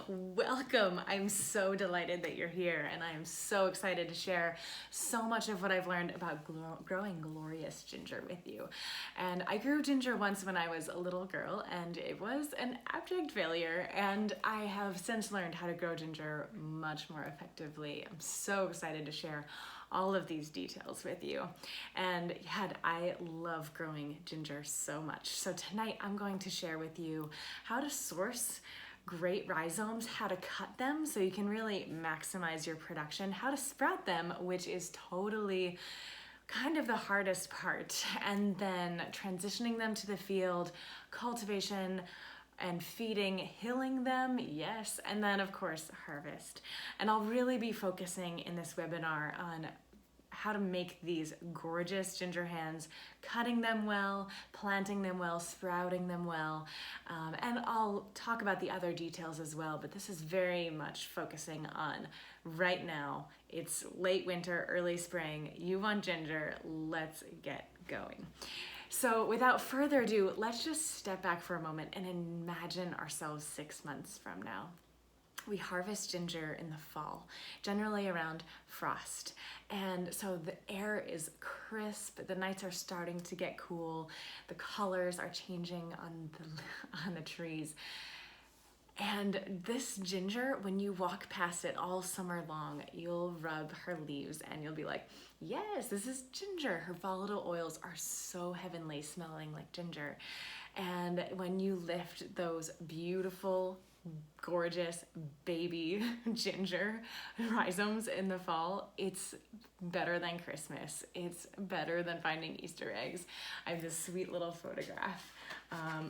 welcome. I'm so delighted that you're here, and I am so excited to share so much of what I've learned about growing glorious ginger with you. And I grew ginger once when I was a little girl, and it was an abject failure, and I have since learned how to grow ginger much more effectively. I'm so excited to share all of these details with you. And yeah, I love growing ginger so much. So tonight I'm going to share with you how to source great rhizomes, how to cut them so you can really maximize your production, how to sprout them, which is totally kind of the hardest part, and then transitioning them to the field, cultivation, and feeding, hilling them, yes, and then of course harvest. And I'll really be focusing in this webinar on how to make these gorgeous ginger hands, cutting them well, planting them well, sprouting them well, and I'll talk about the other details as well, but this is very much focusing on right now. It's late winter, early spring, you want ginger, let's get going. So without further ado, let's just step back for a moment and imagine ourselves 6 months from now. We harvest ginger in the fall, generally around frost. And so the air is crisp, the nights are starting to get cool, the colors are changing on the trees. And this ginger, when you walk past it all summer long, you'll rub her leaves and you'll be like, yes, this is ginger. Her volatile oils are so heavenly, smelling like ginger. And when you lift those beautiful, gorgeous baby ginger rhizomes in the fall, it's better than Christmas. It's better than finding Easter eggs. I have this sweet little photograph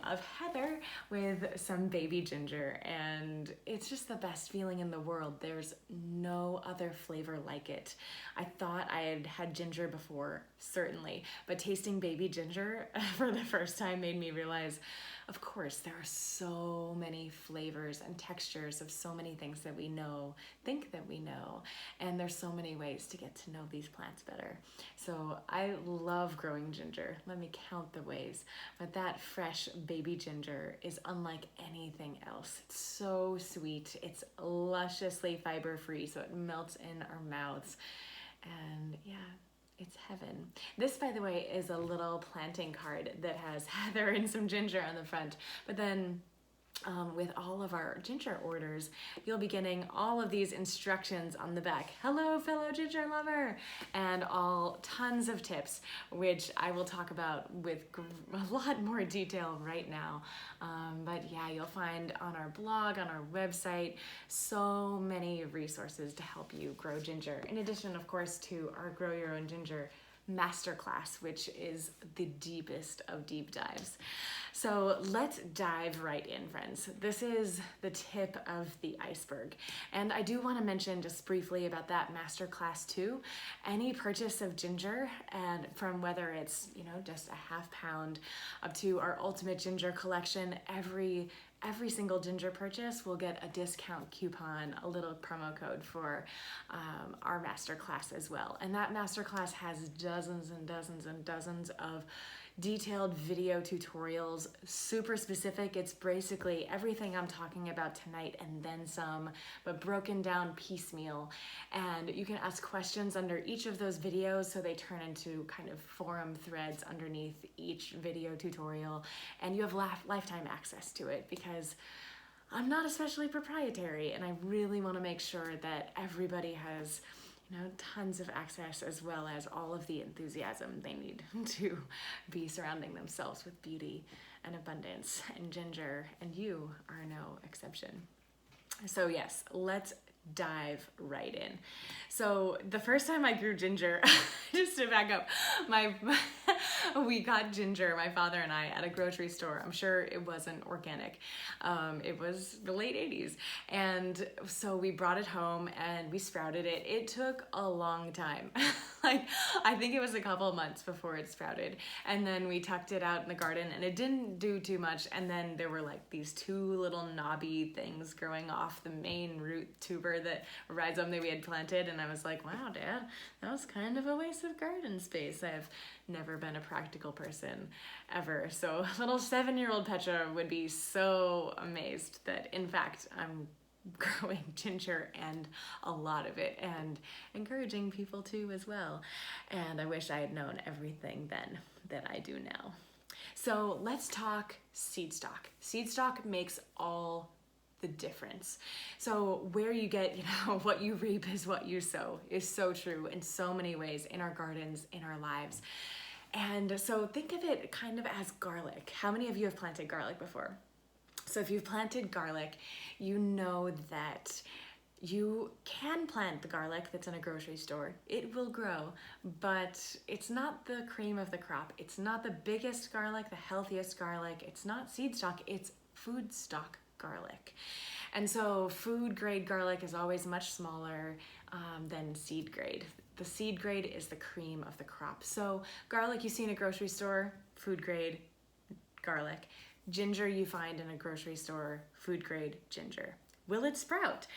of Heather with some baby ginger, and it's just the best feeling in the world. There's no other flavor like it. I thought I had had ginger before, certainly, but tasting baby ginger for the first time made me realize, of course, there are so many flavors and textures of so many things that we think that we know, and there's so many ways to get to know these plants better. So I love growing ginger. Let me count the ways, but that fresh baby ginger is unlike anything else. It's so sweet. It's lusciously fiber-free, so it melts in our mouths, and yeah, it's heaven. This, by the way, is a little planting card that has Heather and some ginger on the front, but then with all of our ginger orders, you'll be getting all of these instructions on the back. Hello, fellow ginger lover, and tons of tips, which I will talk about with a lot more detail right now. But yeah, you'll find on our blog, on our website, so many resources to help you grow ginger. In addition, of course, to our Grow Your Own Ginger masterclass, which is the deepest of deep dives. So let's dive right in, friends. This is the tip of the iceberg. And I do want to mention just briefly about that masterclass too. Any purchase of ginger, and from whether it's, just a half pound up to our ultimate ginger collection, every single ginger purchase will get a discount coupon, a little promo code for our masterclass as well. And that masterclass has dozens and dozens and dozens of detailed video tutorials, super specific. It's basically everything I'm talking about tonight and then some, but broken down piecemeal. And you can ask questions under each of those videos, so they turn into kind of forum threads underneath each video tutorial, and you have lifetime access to it, because I'm not especially proprietary, and I really want to make sure that everybody has tons of access, as well as all of the enthusiasm they need to be surrounding themselves with beauty and abundance, and ginger, and you are no exception. So yes, let's dive right in. So the first time I grew ginger, just to back up, we got ginger, my father and I, at a grocery store. I'm sure it wasn't organic. It was the late 80s. And so we brought it home and we sprouted it. It took a long time. I think it was a couple months before it sprouted. And then we tucked it out in the garden and it didn't do too much. And then there were like these two little knobby things growing off the main root tuber, that rhizome that we had planted. And I was like, wow, Dad, that was kind of a waste of garden space. I've never been a practical person ever. So little 7-year-old Petra would be so amazed that, in fact, I'm growing ginger, and a lot of it, and encouraging people to as well. And I wish I had known everything then that I do now. So let's talk seed stock. Seed stock makes all the difference. So where you get, what you reap is what you sow is so true in so many ways in our gardens, in our lives. And so think of it kind of as garlic. How many of you have planted garlic before? So if you've planted garlic, you know that you can plant the garlic that's in a grocery store. It will grow, but it's not the cream of the crop. It's not the biggest garlic, the healthiest garlic. It's not seed stock, it's food stock garlic. And so food grade garlic is always much smaller than seed grade. The seed grade is the cream of the crop. So garlic you see in a grocery store, food grade garlic. Ginger you find in a grocery store, food grade ginger. Will it sprout?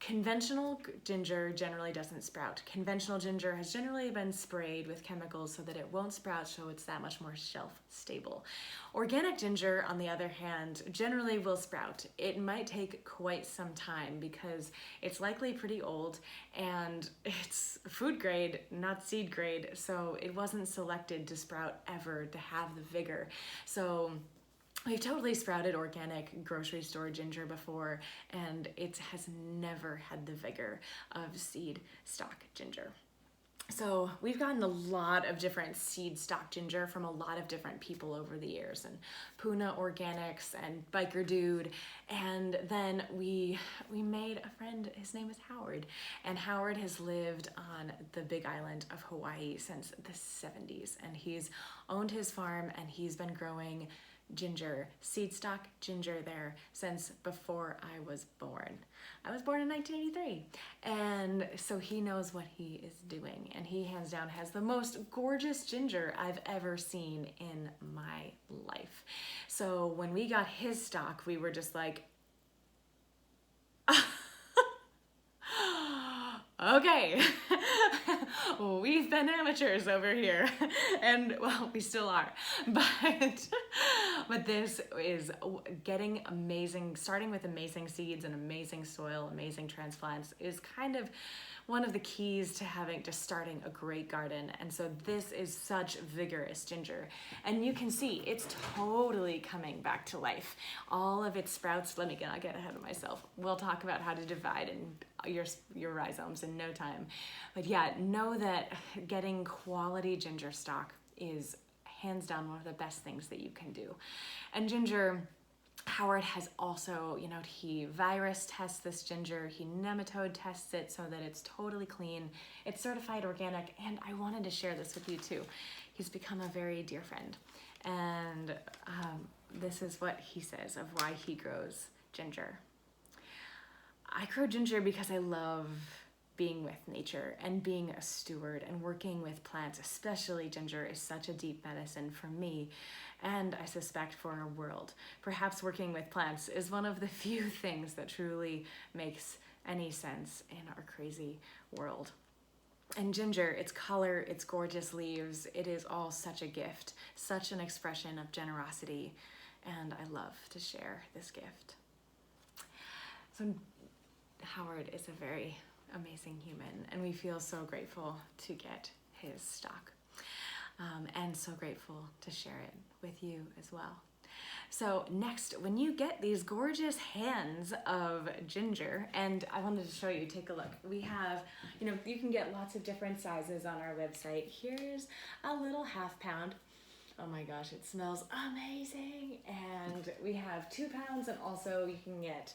Conventional ginger generally doesn't sprout. Conventional ginger has generally been sprayed with chemicals so that it won't sprout, so it's that much more shelf stable. Organic ginger, on the other hand, generally will sprout. It might take quite some time because it's likely pretty old and it's food grade, not seed grade, so it wasn't selected to sprout ever, to have the vigor. So we've totally sprouted organic grocery store ginger before, and it has never had the vigor of seed stock ginger. So we've gotten a lot of different seed stock ginger from a lot of different people over the years, and Puna Organics and Biker Dude, and then we made a friend. His name is Howard, and Howard has lived on the Big Island of Hawaii since the 70s, and he's owned his farm and he's been growing ginger, seed stock ginger there since before I was born. I was born in 1983, and so he knows what he is doing, and he hands down has the most gorgeous ginger I've ever seen in my life. So when we got his stock, we were just like, okay, we've been amateurs over here, and well, we still are, but this is getting amazing, starting with amazing seeds and amazing soil, amazing transplants is kind of one of the keys to starting a great garden. And so this is such vigorous ginger, and you can see it's totally coming back to life. All of its sprouts, let me not get ahead of myself. We'll talk about how to divide your rhizomes in no time. But yeah, know that getting quality ginger stock is hands down one of the best things that you can do. And ginger, Howard has also, he virus tests this ginger, he nematode tests it so that it's totally clean, it's certified organic, and I wanted to share this with you too. He's become a very dear friend, and this is what he says of why he grows ginger. I grow ginger because I love being with nature and being a steward and working with plants, especially ginger, is such a deep medicine for me, and I suspect for our world. Perhaps working with plants is one of the few things that truly makes any sense in our crazy world. And ginger, its color, its gorgeous leaves, it is all such a gift, such an expression of generosity, and I love to share this gift. So Howard is a very amazing human, and we feel so grateful to get his stock, and so grateful to share it with you as well. So next, when you get these gorgeous hands of ginger, and I wanted to show you, take a look. We have, you can get lots of different sizes on our website. Here's a little ½ pound. Oh my gosh, it smells amazing. And we have 2 pounds, and also you can get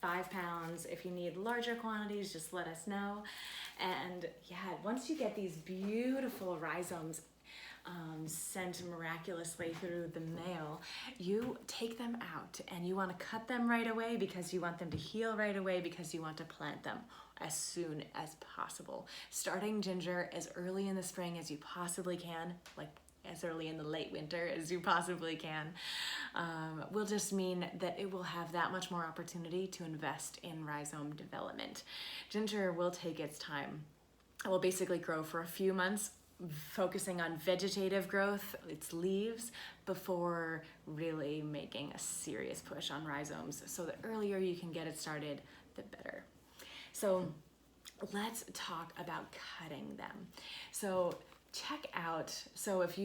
5 pounds. If you need larger quantities, just let us know. And yeah, once you get these beautiful rhizomes sent miraculously through the mail, you take them out and you want to cut them right away because you want them to heal right away, because you want to plant them as soon as possible. Starting ginger as early in the spring as you possibly can, like as early in the late winter as you possibly can, will just mean that it will have that much more opportunity to invest in rhizome development. Ginger will take its time. It will basically grow for a few months focusing on vegetative growth, its leaves, before really making a serious push on rhizomes. So the earlier you can get it started, the better. So let's talk about cutting them. So check out, so if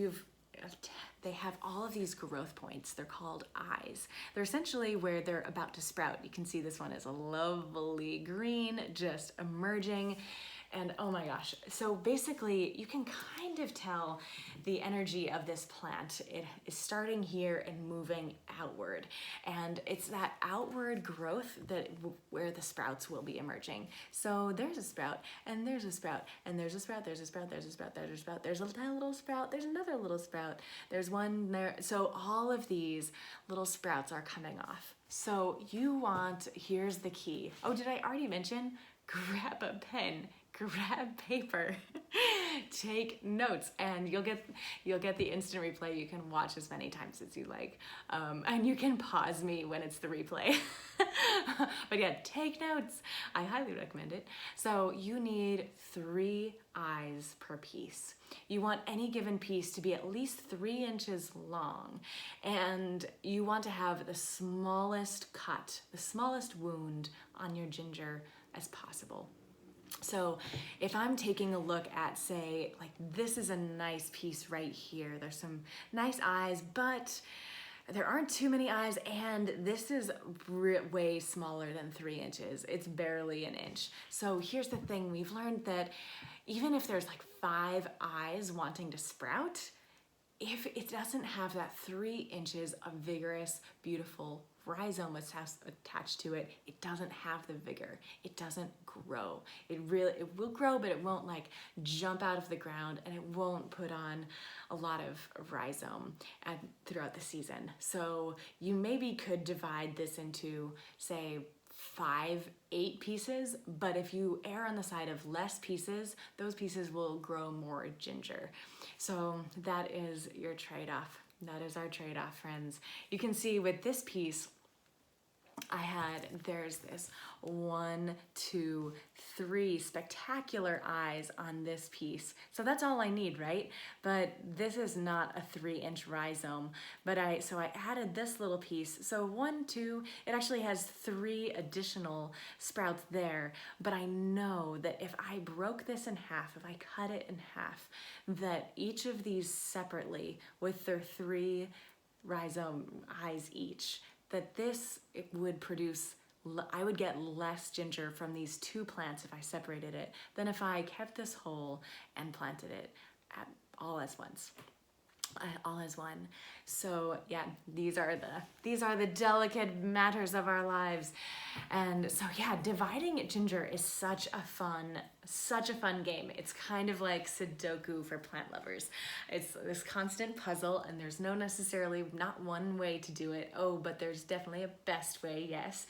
they have all of these growth points. They're called eyes. They're essentially where they're about to sprout. You can see this one is a lovely green, just emerging. And oh my gosh, so basically you can kind of tell the energy of this plant. It is starting here and moving outward. And it's that outward growth where the sprouts will be emerging. So there's a sprout, and there's a sprout, and there's a sprout, there's a sprout, there's a sprout, there's a sprout, there's a little sprout, there's another little sprout, there's one there. So all of these little sprouts are coming off. So here's the key. Oh, did I already mention? Grab a pen. Grab paper, take notes, and you'll get the instant replay. You can watch as many times as you like, and you can pause me when it's the replay. But yeah, take notes. I highly recommend it. So you need 3 eyes per piece. You want any given piece to be at least 3 inches long, and you want to have the smallest cut, the smallest wound on your ginger as possible. So if I'm taking a look at, say, like this is a nice piece right here. There's some nice eyes, but there aren't too many eyes, and this is way smaller than 3 inches. It's barely an inch. So here's the thing. We've learned that even if there's like 5 eyes wanting to sprout, if it doesn't have that 3 inches of vigorous, beautiful rhizome attached to it, it doesn't have the vigor. It doesn't grow. It will grow, but it won't like jump out of the ground, and it won't put on a lot of rhizome throughout the season. So you maybe could divide this into, say, 5-8 pieces, but if you err on the side of less pieces, those pieces will grow more ginger. So that is your trade-off. That is our trade-off, friends. You can see with this piece, there's this 1, 2, 3 spectacular eyes on this piece. So that's all I need, right? But this is not a 3-inch rhizome, so I added this little piece. So 1, 2, it actually has 3 additional sprouts there, but I know that if I broke this in half, if I cut it in half, that each of these separately with their 3 rhizome eyes each, that it would produce, I would get less ginger from these 2 plants if I separated it than if I kept this whole and planted it all as one. So yeah, these are the delicate matters of our lives. And so yeah, dividing ginger is such a fun game. It's kind of like Sudoku for plant lovers. It's this constant puzzle, and there's not one way to do it. Oh, but there's definitely a best way, yes.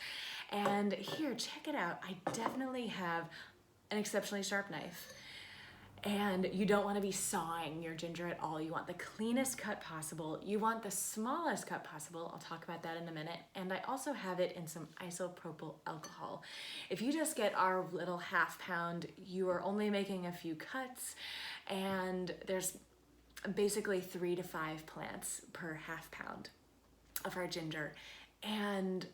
And here, check it out. I definitely have an exceptionally sharp knife. And you don't want to be sawing your ginger at all. You want the cleanest cut possible. You want the smallest cut possible. I'll talk about that in a minute. And I also have it in some isopropyl alcohol. If you just get our little ½ pound, you are only making a few cuts, and there's basically 3 to 5 plants per ½ pound of our ginger. And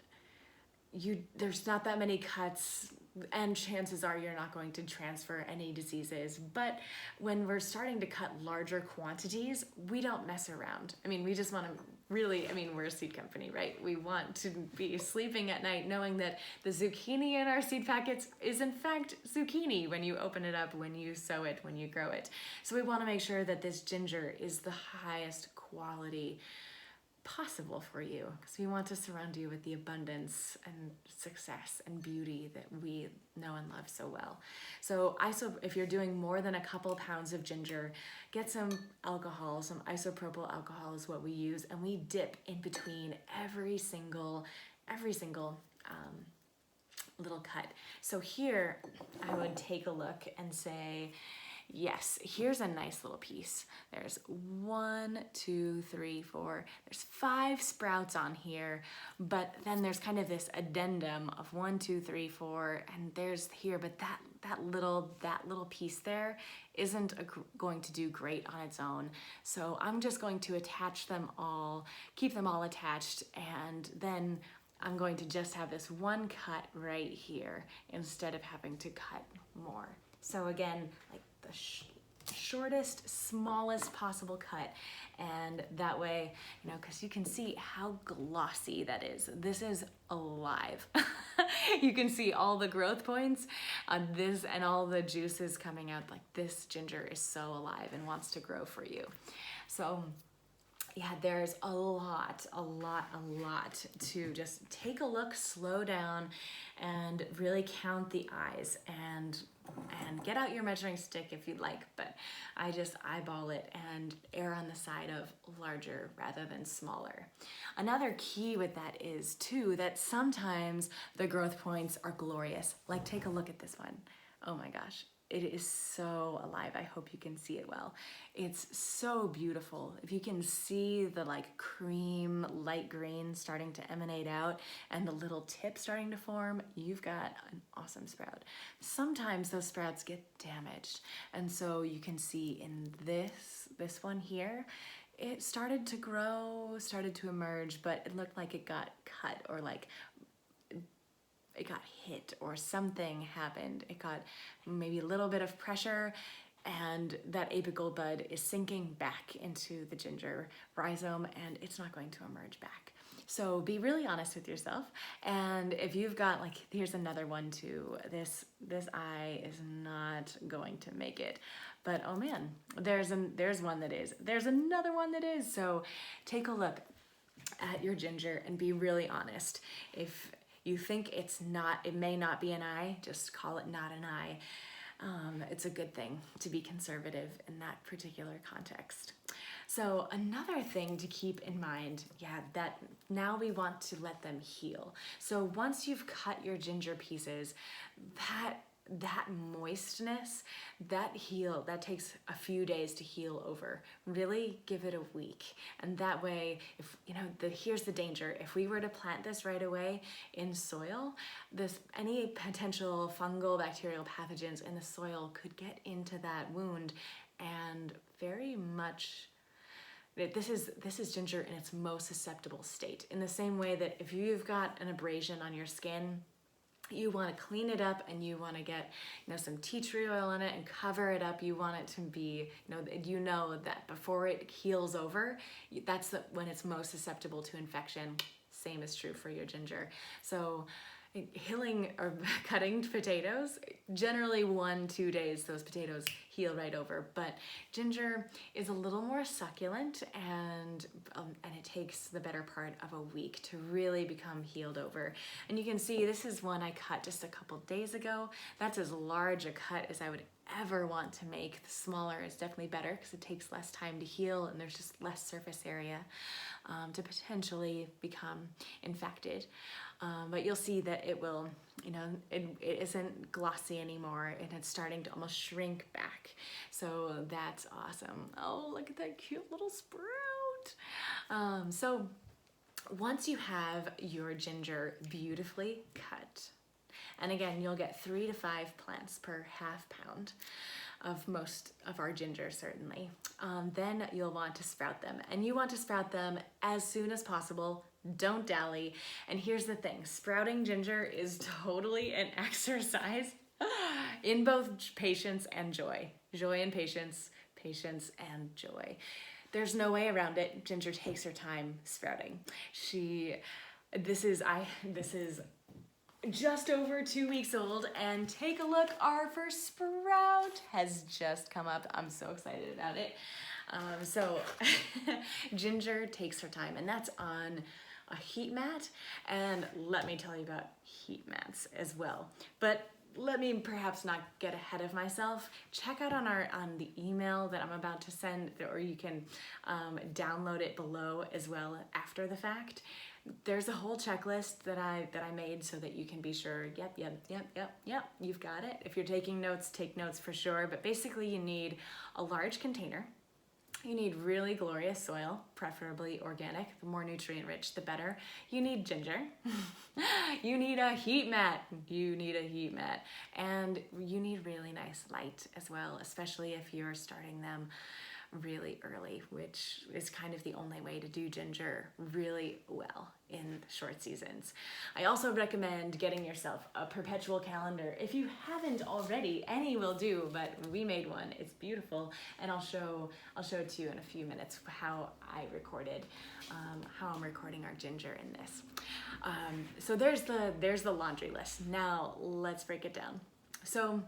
there's not that many cuts, and chances are you're not going to transfer any diseases. But when we're starting to cut larger quantities, we don't mess around. I mean, we just want to we're a seed company, right? We want to be sleeping at night knowing that the zucchini in our seed packets is in fact zucchini when you open it up, when you sow it, when you grow it. So we want to make sure that this ginger is the highest quality possible for you, because we want to surround you with the abundance and success and beauty that we know and love so well. So if you're doing more than a couple pounds of ginger, get some alcohol. Some isopropyl alcohol is what we use, and we dip in between every single little cut. So here I would take a look and say, Yes, here's a nice little piece. There's 1, 2, 3, 4. There's 5 sprouts on here, but then there's kind of this addendum of 1, 2, 3, 4, and there's here, but that little piece there isn't going to do great on its own. So I'm just going to attach them all, keep them all attached, and then I'm going to just have this one cut right here instead of having to cut more. So again, like the shortest, smallest possible cut. And that way, you know, because you can see how glossy that is. This is alive. You can see all the growth points on this and all the juices coming out. Like, this ginger is so alive and wants to grow for you. So yeah, there's a lot to just take a look, slow down, and really count the eyes and get out your measuring stick if you'd like, but I just eyeball it and err on the side of larger rather than smaller. Another key with that is too that sometimes the growth points are glorious. Like, take a look at this one. Oh my gosh. It is so alive. I hope you can see it well. It's so beautiful. If you can see the like cream, light green starting to emanate out and the little tip starting to form, you've got an awesome sprout. Sometimes those sprouts get damaged. And so you can see in this one here, it started to grow, started to emerge, but it looked like it got cut or like it got hit or something happened. It got maybe a little bit of pressure and that apical bud is sinking back into the ginger rhizome and it's not going to emerge back. So be really honest with yourself. And if you've got, like, here's another one too. This eye is not going to make it. But oh man, there's one that is. There's another one that is. So take a look at your ginger and be really honest. If you think it may not be an eye, just call it not an eye. It's a good thing to be conservative in that particular context. So another thing to keep in mind, that now we want to let them heal. So once you've cut your ginger pieces, that moistness, that takes a few days to heal over. Really give it a week. And that way, if here's the danger. If we were to plant this right away in soil, any potential fungal, bacterial pathogens in the soil could get into that wound and very much. This is ginger in its most susceptible state. In the same way that if you've got an abrasion on your skin, you want to clean it up and you want to get some tea tree oil in it and cover it up. You want it to be, that before it heals over, that's when it's most susceptible to infection. Same is true for your ginger. So healing or cutting potatoes, generally 1-2 days those potatoes heal right over, but ginger is a little more succulent and it takes the better part of a week to really become healed over. And you can see this is one I cut just a couple days ago. That's as large a cut as I would ever want to make. The smaller is definitely better because it takes less time to heal and there's just less surface area to potentially become infected. But you'll see that it will, it isn't glossy anymore and it's starting to almost shrink back. So that's awesome. Oh, look at that cute little sprout. So once you have your ginger beautifully cut, and again, you'll get 3 to 5 plants per half pound of most of our ginger, certainly. Then you'll want to sprout them. And you want to sprout them as soon as possible. Don't dally. And here's the thing, sprouting ginger is totally an exercise in both patience and joy. Joy and patience, patience and joy. There's no way around it. Ginger takes her time sprouting. This is just over 2 weeks old, and take a look, our first sprout has just come up. I'm so excited about it. So ginger takes her time, and that's on a heat mat, and let me tell you about heat mats as well. But let me perhaps not get ahead of myself. Check out on the email that I'm about to send, or you can download it below as well after the fact. there's a whole checklist that I made so that you can be sure, yep, you've got it. If you're taking notes, take notes for sure. But basically you need a large container. You need really glorious soil, preferably organic. The more nutrient rich, the better. You need ginger. You need a heat mat. And you need really nice light as well, especially if you're starting them really early, which is kind of the only way to do ginger really well in short seasons. I also recommend getting yourself a perpetual calendar. If you haven't already, any will do, but we made one. It's beautiful, and I'll show it to you in a few minutes how I'm recording our ginger in this. So there's the laundry list. Now let's break it down. So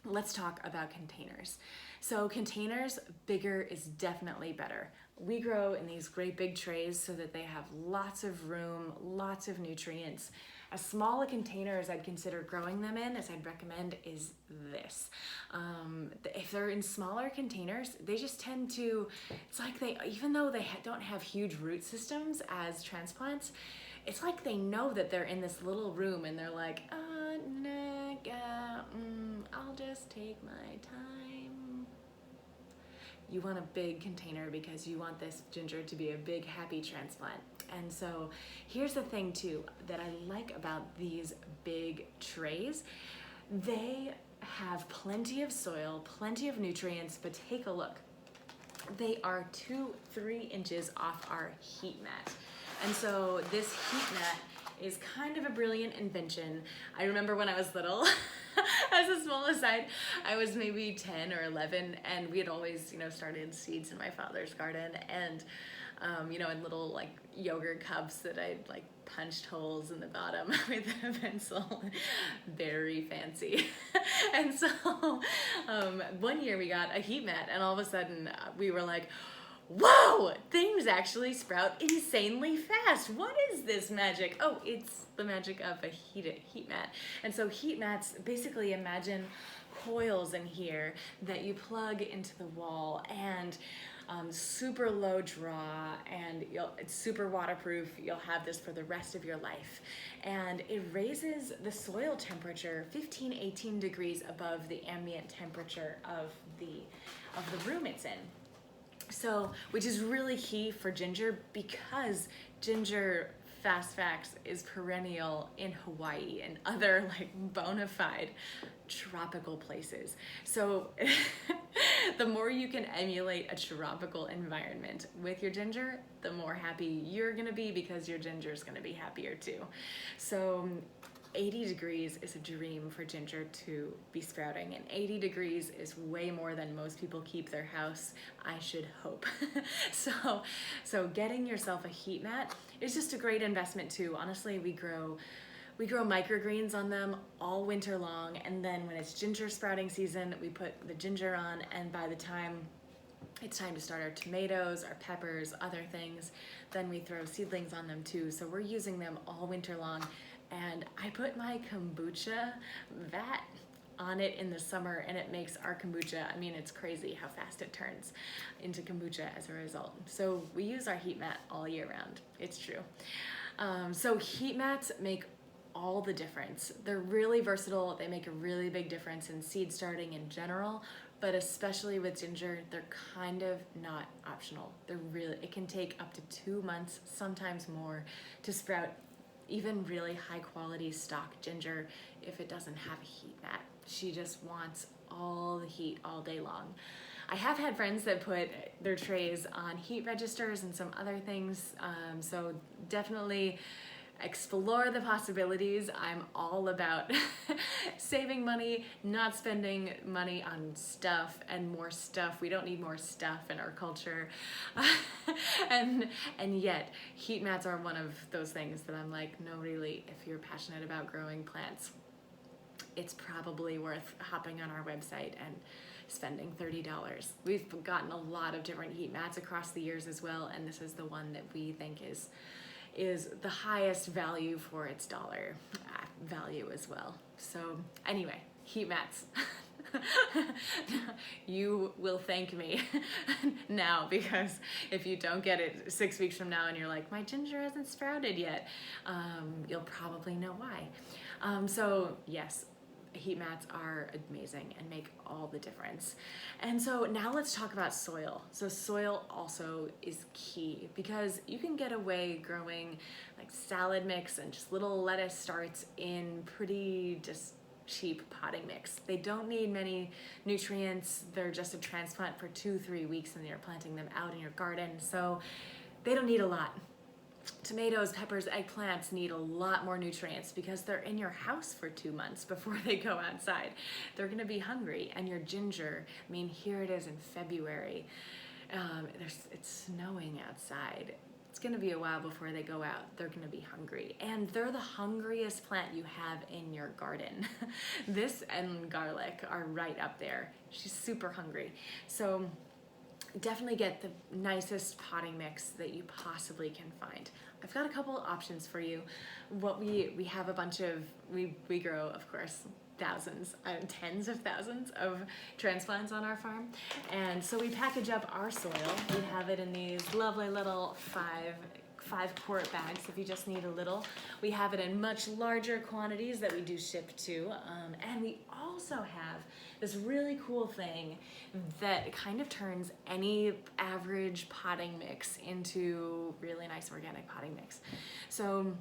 let's talk about containers. So containers, bigger is definitely better. We grow in these great big trays so that they have lots of room, lots of nutrients. As small a container as I'd consider growing them in, as I'd recommend, is this. If they're in smaller containers, they just tend to, it's like even though they don't have huge root systems as transplants, it's like they know that they're in this little room and they're like, I'll just take my time. You want a big container because you want this ginger to be a big, happy transplant. And so here's the thing too that I like about these big trays. They have plenty of soil, plenty of nutrients, but take a look. They are 2-3 inches off our heat mat. And so this heat mat is kind of a brilliant invention. I remember when I was little, as a small aside, I was maybe 10 or 11, and we had always, started seeds in my father's garden, and in little like yogurt cups that I'd like punched holes in the bottom with a pencil. Very fancy. And so one year we got a heat mat, and all of a sudden we were like, whoa, things actually sprout insanely fast. What is this magic? Oh, it's the magic of a heat mat. And so heat mats, basically imagine coils in here that you plug into the wall, and super low draw, and it's super waterproof. You'll have this for the rest of your life. And it raises the soil temperature 15-18 degrees above the ambient temperature of the room it's in. So, which is really key for ginger, because ginger, fast facts, is perennial in Hawaii and other like bona fide tropical places. So the more you can emulate a tropical environment with your ginger, the more happy you're gonna be, because your ginger is gonna be happier too. So 80 degrees is a dream for ginger to be sprouting, and 80 degrees is way more than most people keep their house, I should hope. So getting yourself a heat mat is just a great investment too. Honestly, we grow microgreens on them all winter long, and then when it's ginger sprouting season, we put the ginger on, and by the time it's time to start our tomatoes, our peppers, other things, then we throw seedlings on them too. So we're using them all winter long. And I put my kombucha vat on it in the summer, and it makes our kombucha, I mean, it's crazy how fast it turns into kombucha as a result. So we use our heat mat all year round. It's true. So heat mats make all the difference. They're really versatile. They make a really big difference in seed starting in general, but especially with ginger, they're kind of not optional. It can take up to 2 months, sometimes more, to sprout even really high quality stock ginger if it doesn't have a heat mat. She just wants all the heat all day long. I have had friends that put their trays on heat registers and some other things, so definitely explore the possibilities. I'm all about saving money, not spending money on stuff and more stuff. We don't need more stuff in our culture. And yet heat mats are one of those things that I'm like, no, really, if you're passionate about growing plants, it's probably worth hopping on our website and spending $30. We've gotten a lot of different heat mats across the years as well, and this is the one that we think is the highest value for its dollar value as well. So anyway, heat mats. You will thank me now, because if you don't get it 6 weeks from now and you're like, my ginger hasn't sprouted yet, you'll probably know why. So yes, heat mats are amazing and make all the difference. And so now let's talk about soil. So soil also is key, because you can get away growing like salad mix and just little lettuce starts in pretty just cheap potting mix. They don't need many nutrients. They're just a transplant for 2-3 weeks and you're planting them out in your garden. So they don't need a lot. Tomatoes, peppers, eggplants need a lot more nutrients because they're in your house for 2 months before they go outside. They're gonna be hungry. And your ginger, I mean, here it is in February. It's snowing outside. It's gonna be a while before they go out. They're gonna be hungry. And they're the hungriest plant you have in your garden. This and garlic are right up there. She's super hungry. So definitely get the nicest potting mix that you possibly can find. I've got a couple of options for you. What we have a bunch of, we grow, of course, thousands, tens of thousands of transplants on our farm. And so we package up our soil. We have it in these lovely little five quart bags if you just need a little. We have it in much larger quantities that we do ship to. And we also have this really cool thing that kind of turns any average potting mix into really nice organic potting mix. So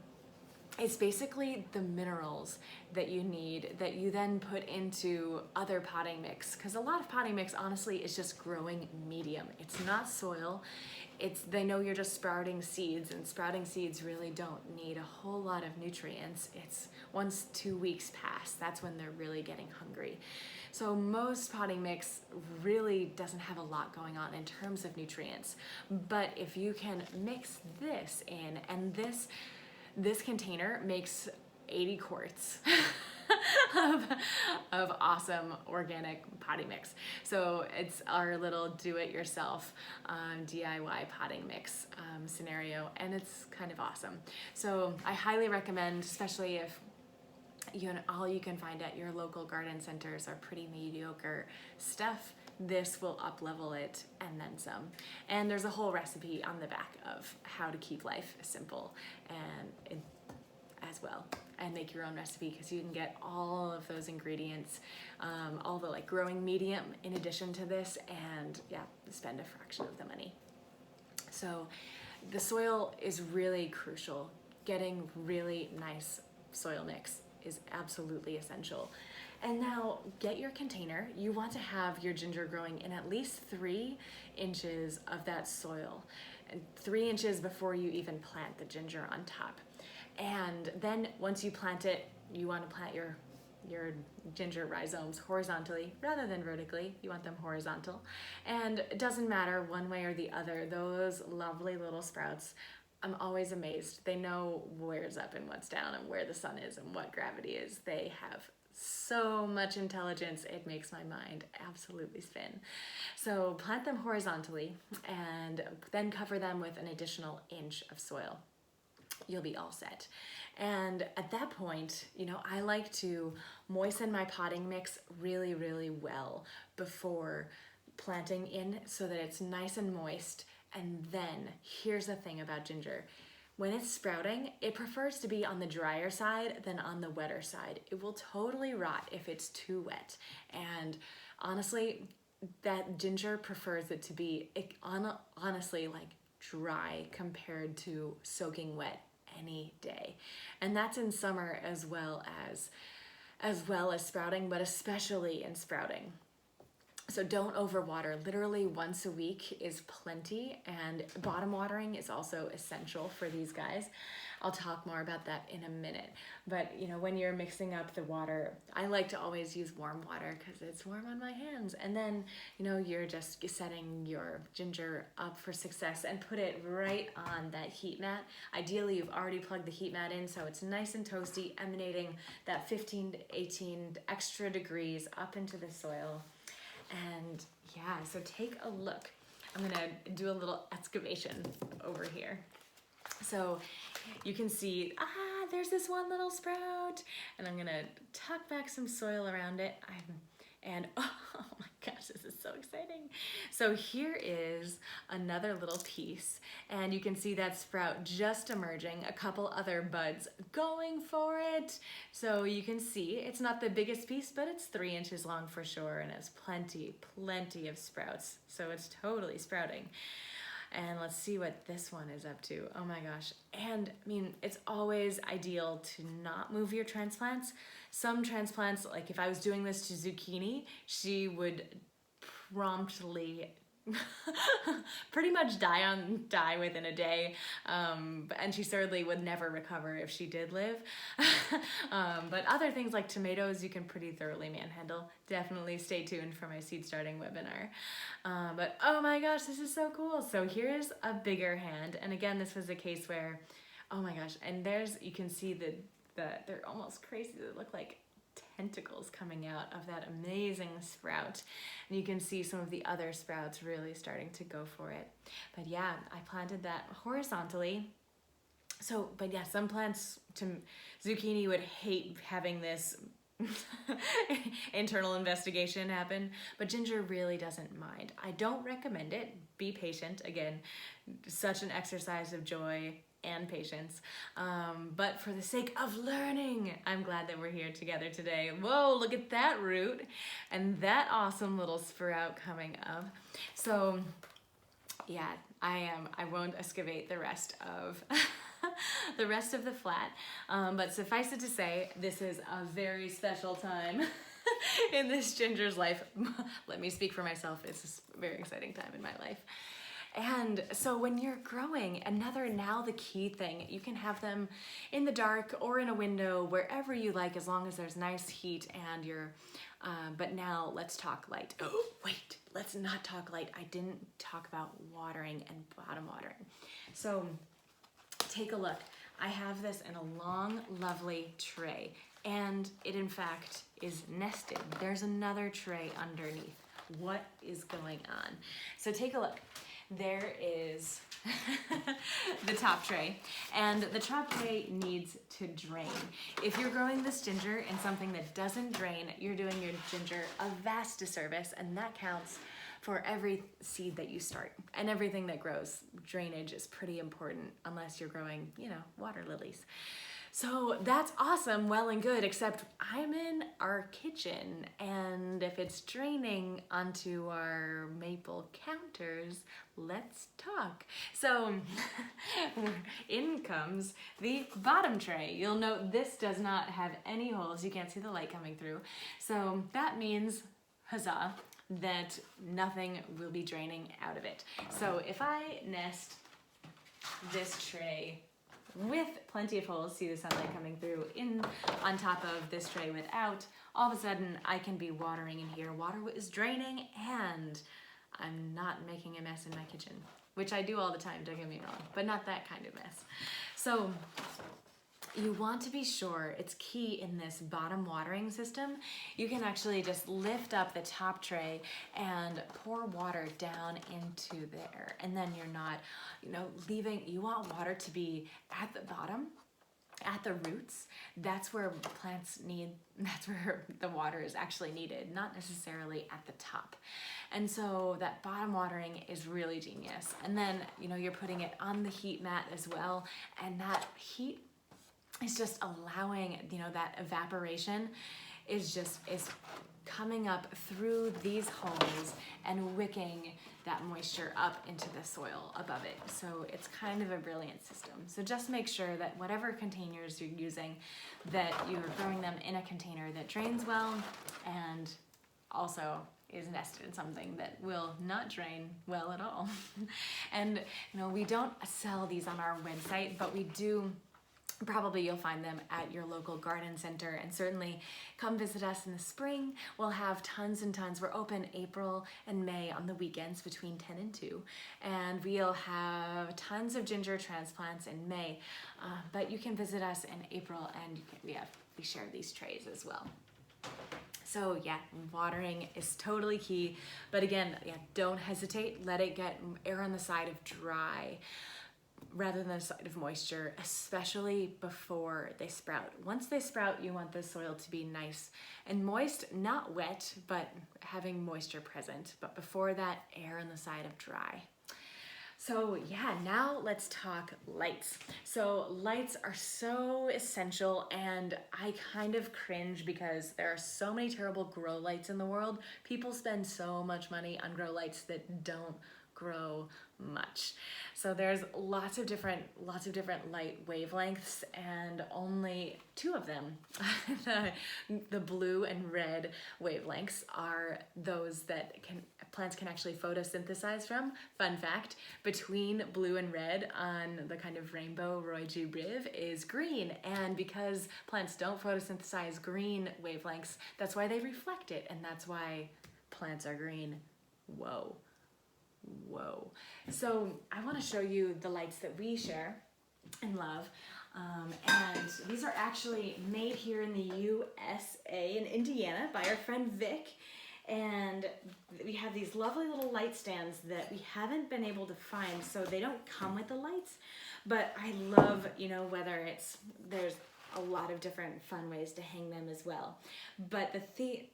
it's basically the minerals that you need that you then put into other potting mix, because a lot of potting mix honestly is just growing medium. It's not soil. They know you're just sprouting seeds, and sprouting seeds really don't need a whole lot of nutrients. It's once 2 weeks pass, that's when they're really getting hungry. So most potting mix really doesn't have a lot going on in terms of nutrients. But if you can mix this in, and this container makes 80 quarts of awesome organic potting mix. So it's our little do-it-yourself DIY potting mix scenario, and it's kind of awesome. So I highly recommend, especially if all you can find at your local garden centers are pretty mediocre stuff, this will up-level it and then some. And there's a whole recipe on the back of how to keep life simple and as well, and make your own recipe, because you can get all of those ingredients, all the like growing medium in addition to this, and yeah, spend a fraction of the money. So the soil is really crucial. Getting really nice soil mix is absolutely essential. And now get your container. You want to have your ginger growing in at least 3 inches of that soil, and 3 inches before you even plant the ginger on top. And then once you plant it, you want to plant your ginger rhizomes horizontally rather than vertically. You want them horizontal. And it doesn't matter one way or the other, those lovely little sprouts, I'm always amazed. They know where's up and what's down and where the sun is and what gravity is. They have so much intelligence, it makes my mind absolutely spin. So plant them horizontally and then cover them with an additional inch of soil. You'll be all set. And at that point, I like to moisten my potting mix really, really well before planting in, so that it's nice and moist. And then here's the thing about ginger. When it's sprouting, it prefers to be on the drier side than on the wetter side. It will totally rot if it's too wet. And honestly, that ginger prefers it to be honestly like dry compared to soaking wet any day. And that's in summer as well as sprouting, but especially in sprouting. So don't overwater. Literally once a week is plenty, and bottom watering is also essential for these guys. I'll talk more about that in a minute. But when you're mixing up the water, I like to always use warm water because it's warm on my hands. And then, you're just setting your ginger up for success, and put it right on that heat mat. Ideally, you've already plugged the heat mat in, so it's nice and toasty, emanating that 15 to 18 extra degrees up into the soil. And yeah, so take a look. I'm gonna do a little excavation over here. So you can see, there's this one little sprout, and I'm gonna tuck back some soil around it. And oh my gosh, this is so exciting. So here is another little piece, and you can see that sprout just emerging, a couple other buds going for it. So you can see it's not the biggest piece, but it's 3 inches long for sure, and has plenty of sprouts. So it's totally sprouting. And let's see what this one is up to. Oh my gosh. And I mean, it's always ideal to not move your transplants. Some transplants, like if I was doing this to zucchini, she would promptly pretty much die within a day, and she certainly would never recover if she did live. But other things like tomatoes, you can pretty thoroughly manhandle. Definitely stay tuned for my seed starting webinar. But oh my gosh, this is so cool. So here's a bigger hand, and again, this was a case where, oh my gosh, and you can see they're almost crazy. They look like tentacles coming out of that amazing sprout, and you can see some of the other sprouts really starting to go for it. But yeah, I planted that horizontally. So, but yeah, some plants, zucchini would hate having this internal investigation happen, but ginger really doesn't mind. I don't recommend it. Be patient. Again, such an exercise of joy and patience, but for the sake of learning, I'm glad that we're here together today. Whoa, look at that root and that awesome little sprout coming up. So yeah, I won't excavate the rest of the rest of the flat, but suffice it to say, this is a very special time in this ginger's life. Let me speak for myself. It's a very exciting time in my life. And so when you're growing, now the key thing, you can have them in the dark or in a window, wherever you like, as long as there's nice heat and but now let's talk light. Oh, wait, let's not talk light. I didn't talk about watering and bottom watering. So take a look. I have this in a long, lovely tray, and it in fact is nested. There's another tray underneath. What is going on? So take a look. There is the top tray, and the top tray needs to drain. If you're growing this ginger in something that doesn't drain, you're doing your ginger a vast disservice, and that counts for every seed that you start and everything that grows. Drainage is pretty important unless you're growing, water lilies. So that's awesome, well and good, except I'm in our kitchen, and if it's draining onto our maple counters, let's talk. So in comes the bottom tray. You'll note this does not have any holes. You can't see the light coming through. So that means, huzzah, that nothing will be draining out of it. So if I nest this tray with plenty of holes, see the sunlight coming through, on top of this tray without, all of a sudden I can be watering in here. Water is draining and I'm not making a mess in my kitchen, which I do all the time, don't get me wrong, but not that kind of mess. So you want to be sure, it's key in this bottom watering system, you can actually just lift up the top tray and pour water down into there. And then you're not, you want water to be at the bottom, at the roots. That's where that's where the water is actually needed, not necessarily at the top. And so that bottom watering is really genius. And then, you're putting it on the heat mat as well, and that heat is just allowing, that evaporation is coming up through these holes and wicking that moisture up into the soil above it. So it's kind of a brilliant system. So just make sure that whatever containers you're using, that you're growing them in a container that drains well and also is nested in something that will not drain well at all. And we don't sell these on our website, but we do. Probably you'll find them at your local garden center, and certainly come visit us in the spring. We'll have tons and tons. We're open April and May on the weekends between 10 and 2, and we'll have tons of ginger transplants in May, but you can visit us in April, and we share these trays as well. So yeah, watering is totally key, but again, don't hesitate. Let it err on the side of dry. rather than a site of moisture, especially before they sprout. Once they sprout, you want the soil to be nice and moist, not wet, but having moisture present. But before that, err on the side of dry. So yeah, now let's talk lights. So lights are so essential, and I kind of cringe because there are so many terrible grow lights in the world. People spend so much money on grow lights that don't grow much. So there's lots of different light wavelengths, and only two of them, the blue and red wavelengths, are those that plants can actually photosynthesize from. Fun fact, between blue and red on the kind of rainbow Roy G. Briv is green, and because plants don't photosynthesize green wavelengths, that's why they reflect it, and that's why plants are green. Whoa. So I want to show you the lights that we share and love. And these are actually made here in the USA in Indiana by our friend Vic. And we have these lovely little light stands that we haven't been able to find, so they don't come with the lights. But I love, whether there's a lot of different fun ways to hang them as well. But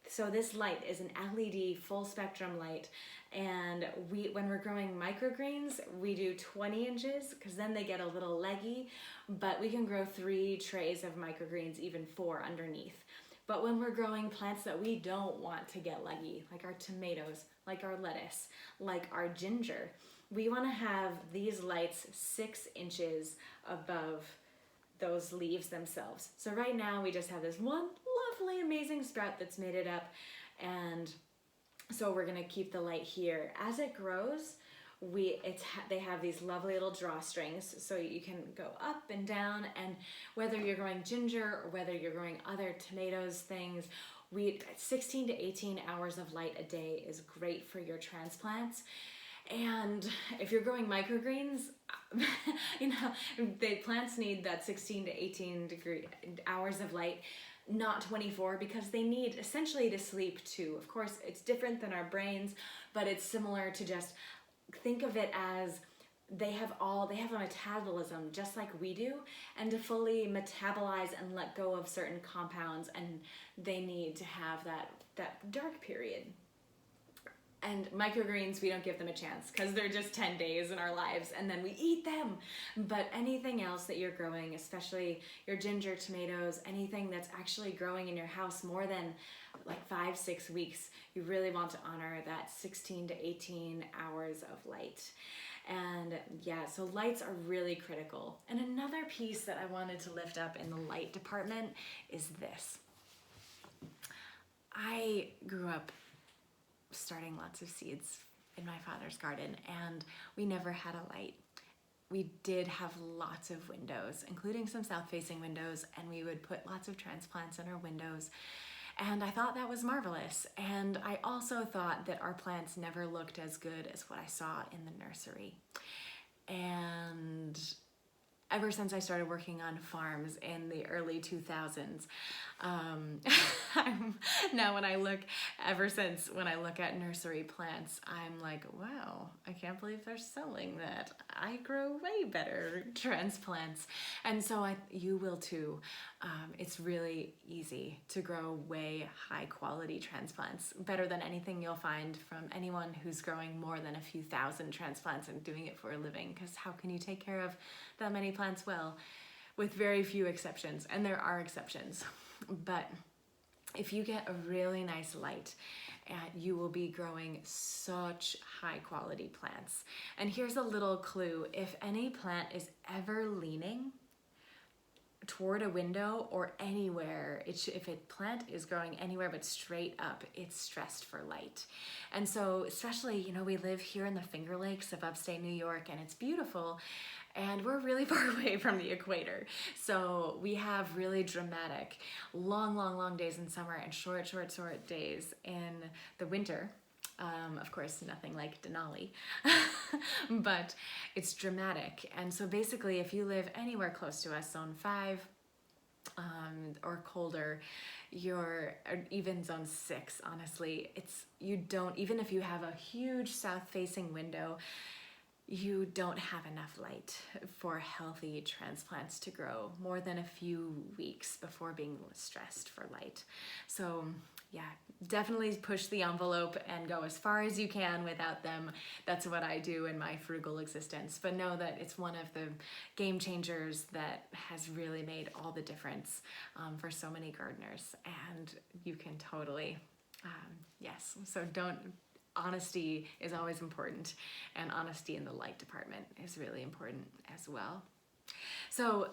so this light is an LED full spectrum light, and when we're growing microgreens, we do 20 inches because then they get a little leggy, but we can grow 3 trays of microgreens, even 4 underneath. But when we're growing plants that we don't want to get leggy, like our tomatoes, like our lettuce, like our ginger, we want to have these lights 6 inches above those leaves themselves. So right now we just have this one lovely, amazing sprout that's made it up, and so we're gonna keep the light here. As it grows, they have these lovely little drawstrings, so you can go up and down, and whether you're growing ginger or whether you're growing other tomatoes, things, 16 to 18 hours of light a day is great for your transplants. And if you're growing microgreens, the plants need that 16 to 18 hours of light, not 24, because they need essentially to sleep too. Of course, it's different than our brains, but it's similar to just think of it as they have a metabolism just like we do, and to fully metabolize and let go of certain compounds, and they need to have that dark period. And microgreens, we don't give them a chance because they're just 10 days in our lives and then we eat them. But anything else that you're growing, especially your ginger, tomatoes, anything that's actually growing in your house more than like 5-6 weeks, you really want to honor that 16 to 18 hours of light. And yeah, so lights are really critical. And another piece that I wanted to lift up in the light department is this. I grew up starting lots of seeds in my father's garden, and we never had a light. We did have lots of windows, including some south-facing windows, and we would put lots of transplants in our windows. And I thought that was marvelous. And I also thought that our plants never looked as good as what I saw in the nursery. And ever since I started working on farms in the early 2000s, ever since when I look at nursery plants, I'm like, wow, I can't believe they're selling that. I grow way better transplants. And so you will too. It's really easy to grow way high quality transplants, better than anything you'll find from anyone who's growing more than a few thousand transplants and doing it for a living, because how can you take care of that many plants well, with very few exceptions? And there are exceptions. But if you get a really nice light, you will be growing such high quality plants. And here's a little clue. If any plant is ever leaning toward a window or anywhere, if a plant is growing anywhere but straight up, it's stressed for light. And so especially, we live here in the Finger Lakes of upstate New York, and it's beautiful, and we're really far away from the equator. So we have really dramatic, long days in summer and short days in the winter. Of course, nothing like Denali, but it's dramatic. And so basically, if you live anywhere close to us, zone 5 or colder, or even zone 6, honestly, even if you have a huge south-facing window, you don't have enough light for healthy transplants to grow more than a few weeks before being stressed for light. So yeah, definitely push the envelope and go as far as you can without them. That's what I do in my frugal existence. But know that it's one of the game changers that has really made all the difference for so many gardeners. And you can totally, yes, so don't, honesty is always important, and honesty in the light department is really important as well. So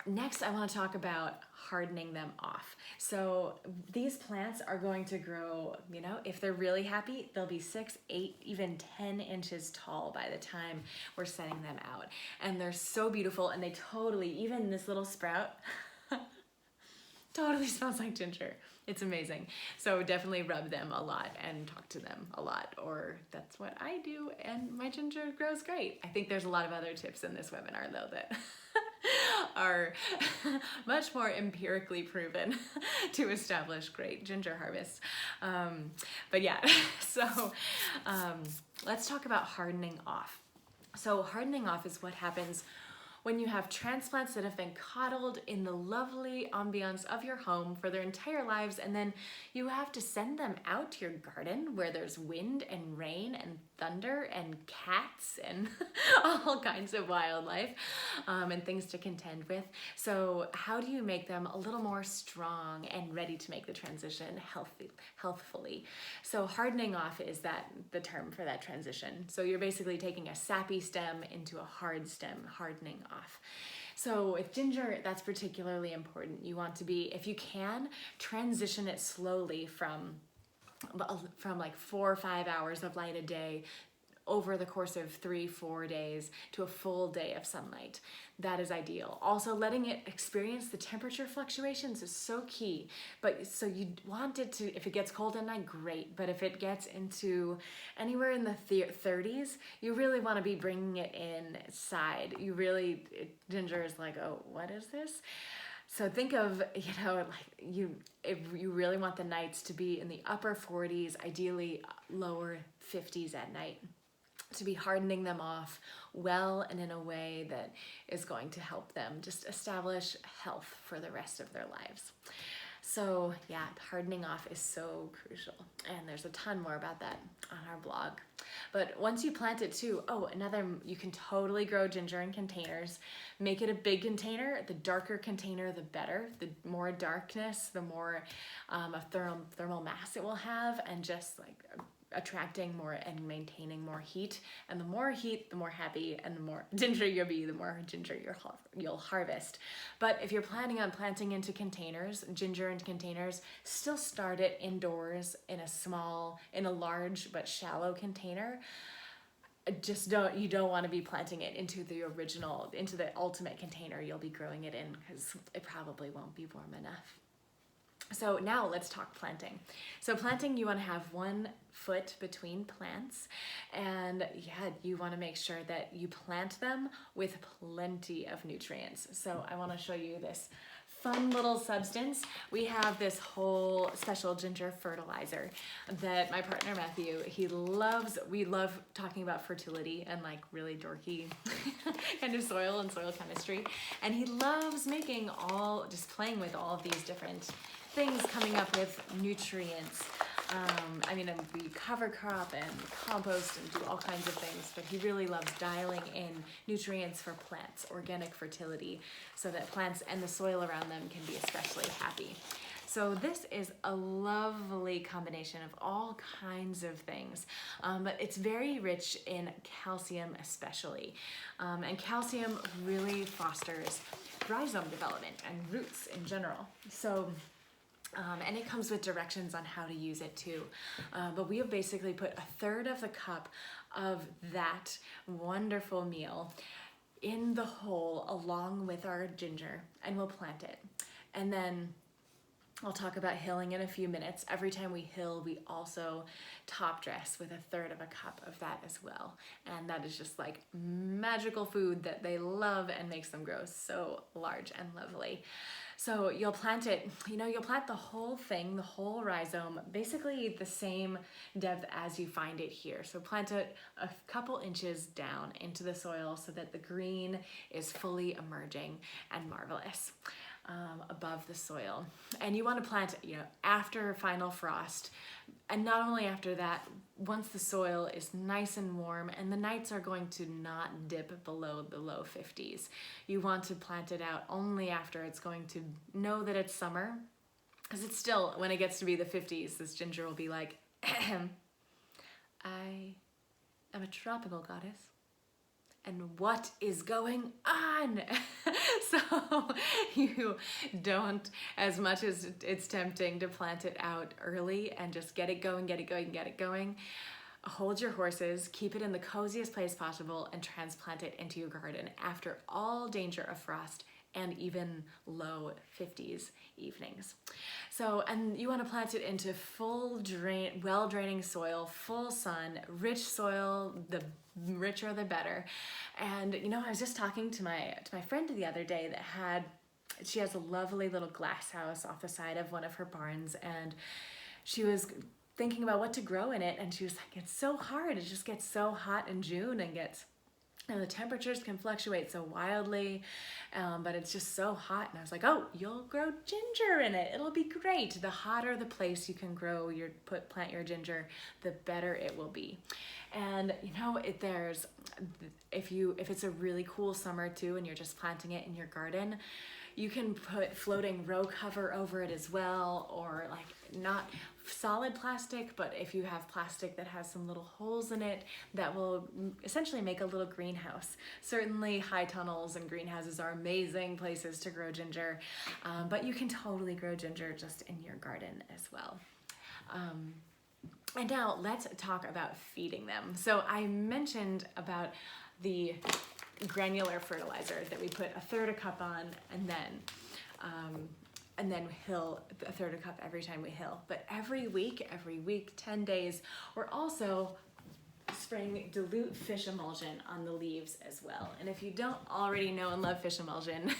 next I want to talk about hardening them off. So these plants are going to grow, you know, if they're really happy, they'll be 6, 8, even 10 inches tall by the time we're setting them out. And they're so beautiful, and they totally, even this little sprout, totally smells like ginger. It's amazing. So definitely rub them a lot and talk to them a lot, or that's what I do, and my ginger grows great. I think there's a lot of other tips in this webinar though that are much more empirically proven to establish great ginger harvests. But yeah, so let's talk about hardening off. So hardening off is what happens when you have transplants that have been coddled in the lovely ambiance of your home for their entire lives, and then you have to send them out to your garden where there's wind and rain and thunder and cats and all kinds of wildlife and things to contend with. So how do you make them a little more strong and ready to make the transition healthfully? So hardening off is the term for that transition. So you're basically taking a sappy stem into a hard stem, hardening off. So with ginger, that's particularly important. You want to be, if you can, transition it slowly from like 4 or 5 hours of light a day over the course of 3-4 days to a full day of sunlight. That is ideal. Also, letting it experience the temperature fluctuations is so key. But so you want it to, if it gets cold at night, great. But if it gets into anywhere in the 30s, you really want to be bringing it inside. Ginger is like, oh, what is this? So think of, if you really want the nights to be in the upper 40s, ideally lower 50s at night, to be hardening them off well and in a way that is going to help them just establish health for the rest of their lives. So yeah, hardening off is so crucial, and there's a ton more about that on our blog. But once you plant it too, you can totally grow ginger in containers. Make it a big container. The darker container, the better. The more darkness, the more of thermal mass it will have, and just like attracting more and maintaining more heat. And the more heat, the more happy, and the more ginger you'll be, the more ginger you'll harvest. But if you're planning on planting into containers, ginger into containers, still start it indoors in a large but shallow container. You don't want to be planting it into the ultimate container you'll be growing it in, because it probably won't be warm enough. So now let's talk planting. So planting, you want to have 1 foot between plants, and you want to make sure that you plant them with plenty of nutrients. So I want to show you this fun little substance. We have this whole special ginger fertilizer that my partner Matthew, we love talking about fertility and like really dorky kind of soil and soil chemistry. And he loves just playing with all of these different things, coming up with nutrients. We cover crop and compost and do all kinds of things, but he really loves dialing in nutrients for plants, organic fertility, so that plants and the soil around them can be especially happy. So this is a lovely combination of all kinds of things, but it's very rich in calcium especially. And calcium really fosters rhizome development and roots in general. So and it comes with directions on how to use it too. But we have basically put 1/3 of the cup of that wonderful meal in the hole along with our ginger, and we'll plant it. And then I'll talk about hilling in a few minutes. Every time we hill, we also top dress with 1/3 of a cup of that as well. And that is just like magical food that they love and makes them grow so large and lovely. So you'll plant it, you'll plant the whole thing, the whole rhizome, basically the same depth as you find it here. So plant it a couple inches down into the soil so that the green is fully emerging and marvelous above the soil. And you want to plant, after final frost. And not only after that, once the soil is nice and warm and the nights are going to not dip below the low 50s. You want to plant it out only after it's going to know that it's summer. Because it's still, when it gets to be the 50s, this ginger will be like, I am a tropical goddess. And what is going on? So you don't, as much as it's tempting to plant it out early and just get it going, hold your horses, keep it in the coziest place possible, and transplant it into your garden after all danger of frost and even low 50s evenings. So, and you want to plant it into full drain, well-draining soil, full sun, rich soil, the richer the better. And I was just talking to my friend the other day that she has a lovely little glass house off the side of one of her barns, and she was thinking about what to grow in it, and she was like, it's so hard, it just gets so hot in June and the temperatures can fluctuate so wildly, but it's just so hot. And I was like, oh, you'll grow ginger in it. It'll be great. The hotter the place you can grow plant your ginger, the better it will be. And if it's a really cool summer too, and you're just planting it in your garden, you can put floating row cover over it as well, or like not solid plastic, but if you have plastic that has some little holes in it, that will essentially make a little greenhouse. Certainly high tunnels and greenhouses are amazing places to grow ginger, but you can totally grow ginger just in your garden as well. And now let's talk about feeding them. So I mentioned about the granular fertilizer that we put a third a cup on, and then hill a third a cup every time we hill. But every week, 10 days, we're also spraying dilute fish emulsion on the leaves as well. And if you don't already know and love fish emulsion,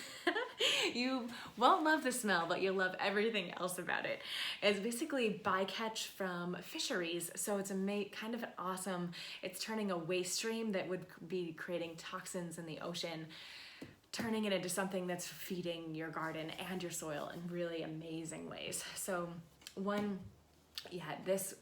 you won't love the smell, but you'll love everything else about it. It's basically bycatch from fisheries, so it's kind of awesome. It's turning a waste stream that would be creating toxins in the ocean, turning it into something that's feeding your garden and your soil in really amazing ways. So this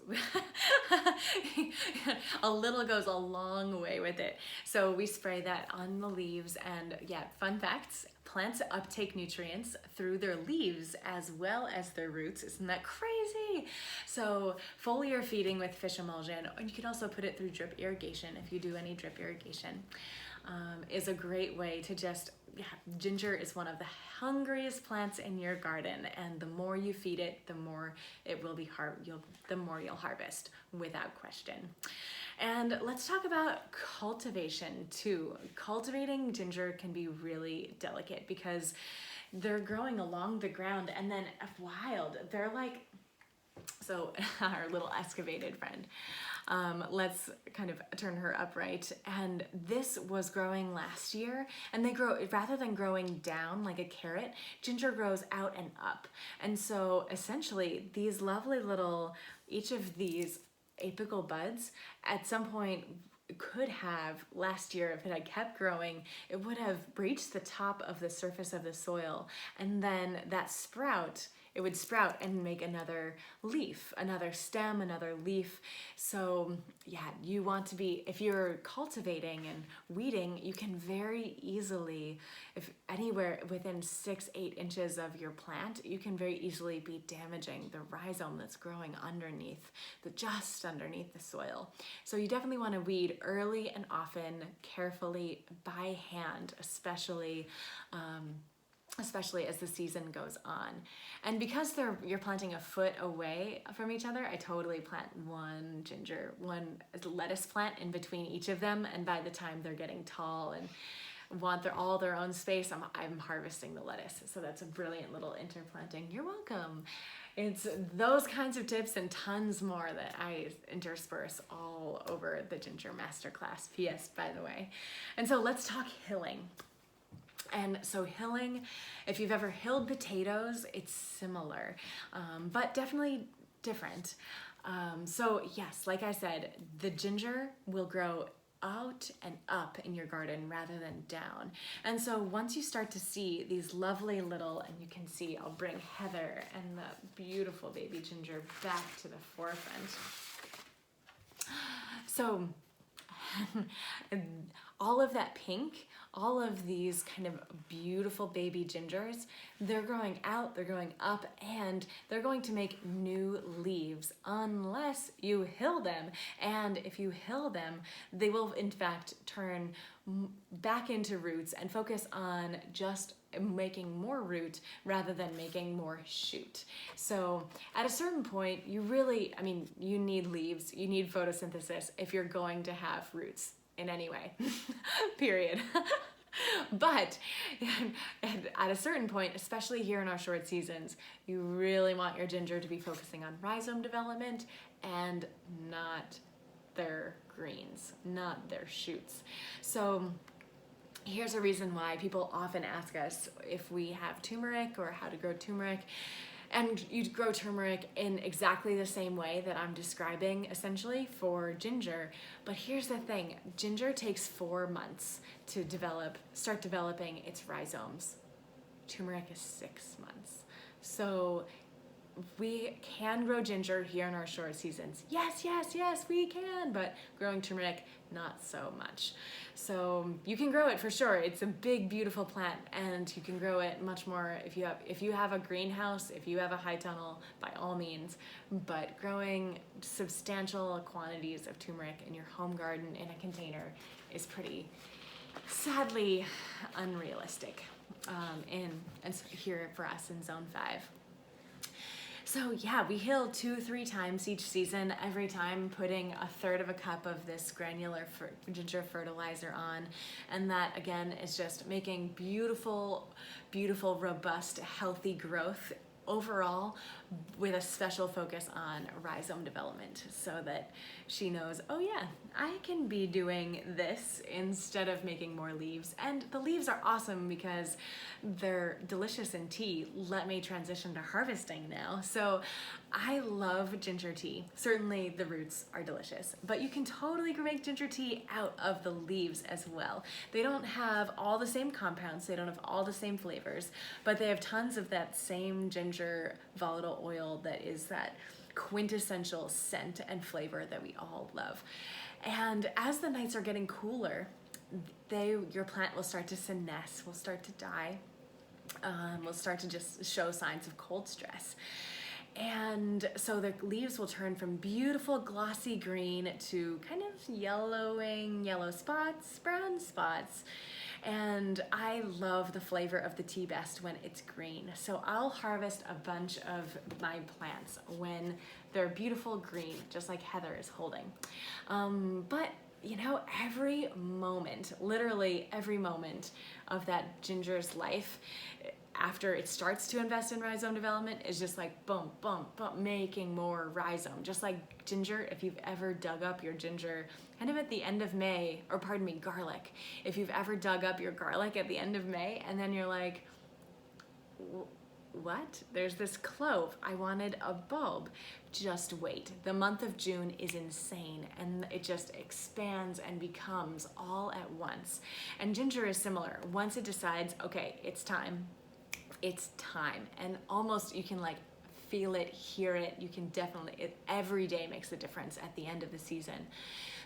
a little goes a long way with it. So we spray that on the leaves, and fun facts, plants uptake nutrients through their leaves as well as their roots. Isn't that crazy? So foliar feeding with fish emulsion, and you can also put it through drip irrigation if you do any drip irrigation, is a great way to ginger is one of the hungriest plants in your garden, and the more you feed it, the more it will be the more you'll harvest, without question. And let's talk about cultivation too. Cultivating ginger can be really delicate because they're growing along the ground and then wild. They're like, so our little excavated friend, let's kind of turn her upright. And this was growing last year, and they grow, rather than growing down like a carrot, ginger grows out and up. And so essentially these lovely little, each of these apical buds at some point could have, last year, if it had kept growing, it would have breached the top of the surface of the soil, and then that it would sprout and make another leaf, another stem, another leaf. So you want to be, if you're cultivating and weeding, you can very easily, if anywhere within 6-8 inches of your plant, you can very easily be damaging the rhizome that's growing just underneath the soil. So you definitely want to weed early and often, carefully, by hand, especially as the season goes on. And because you're planting a foot away from each other, I totally plant one lettuce plant in between each of them, and by the time they're getting tall and want all their own space, I'm harvesting the lettuce. So that's a brilliant little interplanting. You're welcome. It's those kinds of tips and tons more that I intersperse all over the Ginger Masterclass. P.S. by the way. And so let's talk hilling. And so hilling, if you've ever hilled potatoes, it's similar, but definitely different. So yes, like I said, the ginger will grow out and up in your garden rather than down. And so once you start to see these lovely little, and you can see, I'll bring Heather and the beautiful baby ginger back to the forefront. So all of that pink, all of these kind of beautiful baby gingers, they're growing out, they're growing up, and they're going to make new leaves unless you hill them. And if you hill them, they will in fact turn back into roots and focus on just making more root rather than making more shoot. So at a certain point, you really, you need leaves, you need photosynthesis if you're going to have roots in any way, period. But at a certain point, especially here in our short seasons, you really want your ginger to be focusing on rhizome development and not their greens, not their shoots. So here's a reason why people often ask us if we have turmeric or how to grow turmeric. And you grow turmeric in exactly the same way that I'm describing essentially for ginger. But here's the thing, ginger takes 4 months to start developing its rhizomes. Turmeric is 6 months. So we can grow ginger here in our short seasons. Yes, we can, but growing turmeric, not so much. So you can grow it for sure. It's a big, beautiful plant, and you can grow it much more if you have a greenhouse, if you have a high tunnel, by all means. But growing substantial quantities of turmeric in your home garden in a container is pretty, sadly, unrealistic here for us in Zone 5. So yeah, we hill 2-3 times each season, every time putting 1/3 cup of this granular ginger fertilizer on. And that again is just making beautiful, beautiful, robust, healthy growth overall, with a special focus on rhizome development, so that she knows, oh yeah, I can be doing this instead of making more leaves. And the leaves are awesome because they're delicious in tea. Let me transition to harvesting now. So I love ginger tea. Certainly the roots are delicious, but you can totally make ginger tea out of the leaves as well. They don't have all the same compounds, they don't have all the same flavors, but they have tons of that same ginger volatile oil that is that quintessential scent and flavor that we all love. And as the nights are getting cooler, your plant will start to senesce, will start to die, will start to just show signs of cold stress. And so the leaves will turn from beautiful glossy green to kind of yellow spots, brown spots. And I love the flavor of the tea best when it's green. So I'll harvest a bunch of my plants when they're beautiful green, just like Heather is holding. But you know, every moment, literally every moment of that ginger's life, after it starts to invest in rhizome development, is just like boom, boom, boom, making more rhizome. Just like ginger, if you've ever dug up your ginger kind of at the end of May, or pardon me, garlic. If you've ever dug up your garlic at the end of May and then you're like, what? There's this clove. I wanted a bulb. Just wait. The month of June is insane, and it just expands and becomes all at once. And ginger is similar. Once it decides, okay, it's time, and almost you can like feel it, hear it. You can definitely, every day makes a difference at the end of the season.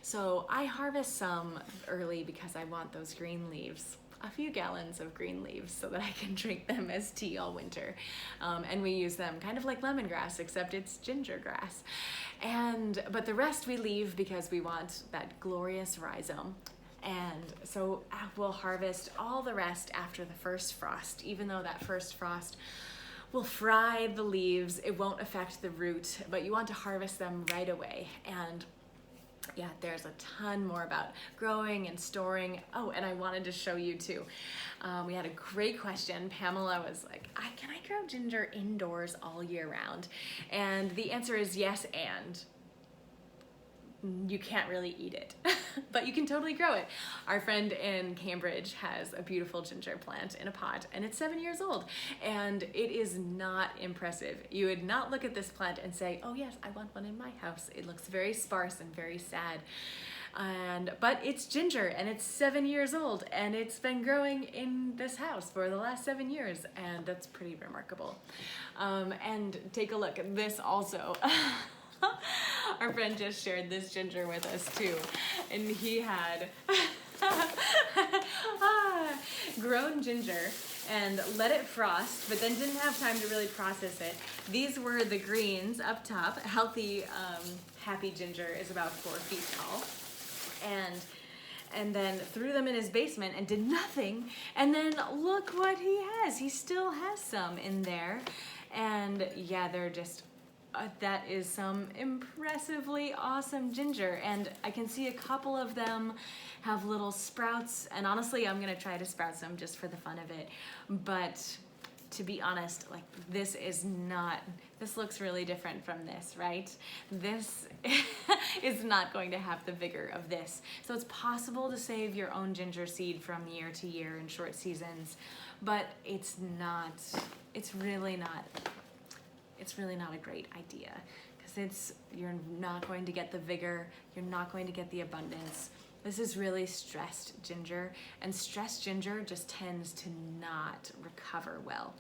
So I harvest some early because I want those green leaves, a few gallons of green leaves, so that I can drink them as tea all winter. And we use them kind of like lemongrass, except it's ginger grass. But the rest we leave because we want that glorious rhizome. And so we'll harvest all the rest after the first frost, even though that first frost will fry the leaves. It won't affect the root, but you want to harvest them right away. And yeah, there's a ton more about growing and storing. Oh, and I wanted to show you too. We had a great question. Pamela was like, can I grow ginger indoors all year round? And the answer is yes, and you can't really eat it, but you can totally grow it. Our friend in Cambridge has a beautiful ginger plant in a pot, and it's 7 years old, and it is not impressive. You would not look at this plant and say, oh yes, I want one in my house. It looks very sparse and very sad. But it's ginger, and it's 7 years old, and it's been growing in this house for the last 7 years, and that's pretty remarkable. And take a look at this also. Our friend just shared this ginger with us too, and he had grown ginger and let it frost, but then didn't have time to really process it. These were the greens up top. Healthy, happy ginger is about 4 feet tall, and then threw them in his basement and did nothing, and then look what he has. He still has some in there, and yeah, they're just that is some impressively awesome ginger, and I can see a couple of them have little sprouts, and honestly I'm gonna try to sprout some just for the fun of it. But to be honest, like, this looks really different from this, right? This is not going to have the vigor of this. So it's possible to save your own ginger seed from year to year in short seasons, but it's really not a great idea, because you're not going to get the vigor, you're not going to get the abundance. This is really stressed ginger, and stressed ginger just tends to not recover well.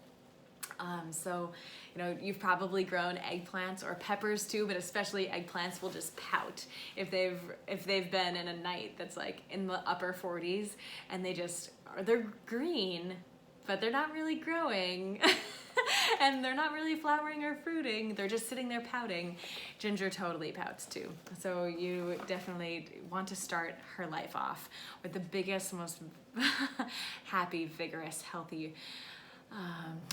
So, you know, you've probably grown eggplants or peppers too, but especially eggplants will just pout if they've been in a night that's like in the upper 40s, and they're green, but they're not really growing. And they're not really flowering or fruiting. They're just sitting there pouting. Ginger totally pouts too. So you definitely want to start her life off with the biggest, most happy, vigorous, healthy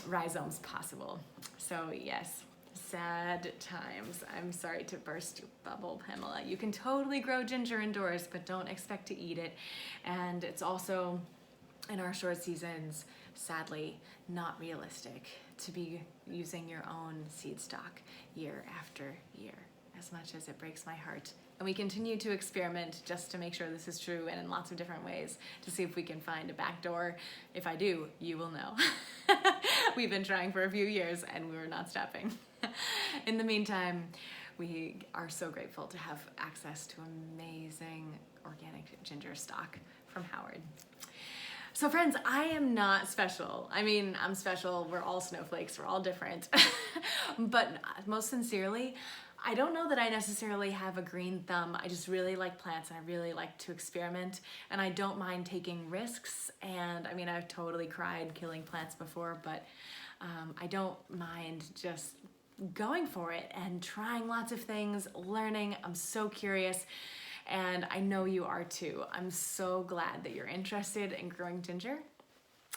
rhizomes possible. So yes, sad times. I'm sorry to burst your bubble, Pamela. You can totally grow ginger indoors, but don't expect to eat it. And it's also, in our short seasons, sadly, not realistic to be using your own seed stock year after year, as much as it breaks my heart. And we continue to experiment just to make sure this is true, and in lots of different ways, to see if we can find a back door. If I do, you will know. We've been trying for a few years, and we're not stopping. In the meantime, we are so grateful to have access to amazing organic ginger stock from Howard. So friends, I am not special. I mean, I'm special. We're all snowflakes. We're all different. But most sincerely, I don't know that I necessarily have a green thumb. I just really like plants, and I really like to experiment, and I don't mind taking risks. And I mean, I've totally cried killing plants before, but I don't mind just going for it and trying lots of things, learning. I'm so curious. And I know you are too. I'm so glad that you're interested in growing ginger.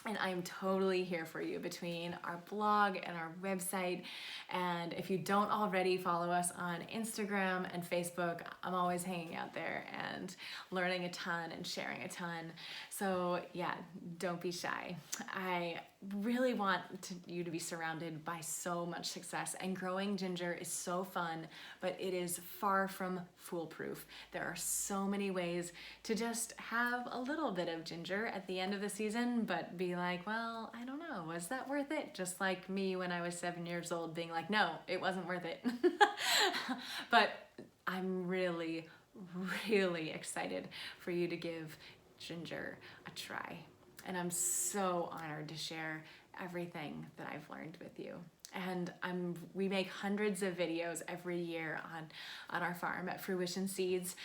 And I'm totally here for you between our blog and our website. And if you don't already follow us on Instagram and Facebook, I'm always hanging out there and learning a ton and sharing a ton. So yeah, don't be shy. I really want you to be surrounded by so much success, and growing ginger is so fun, but it is far from foolproof. There are so many ways to just have a little bit of ginger at the end of the season, but be like, well, I don't know, was that worth it? Just like me when I was 7 years old being like, no, it wasn't worth it. But I'm really, really excited for you to give ginger a try. And I'm so honored to share everything that I've learned with you. And we make hundreds of videos every year on our farm at Fruition Seeds.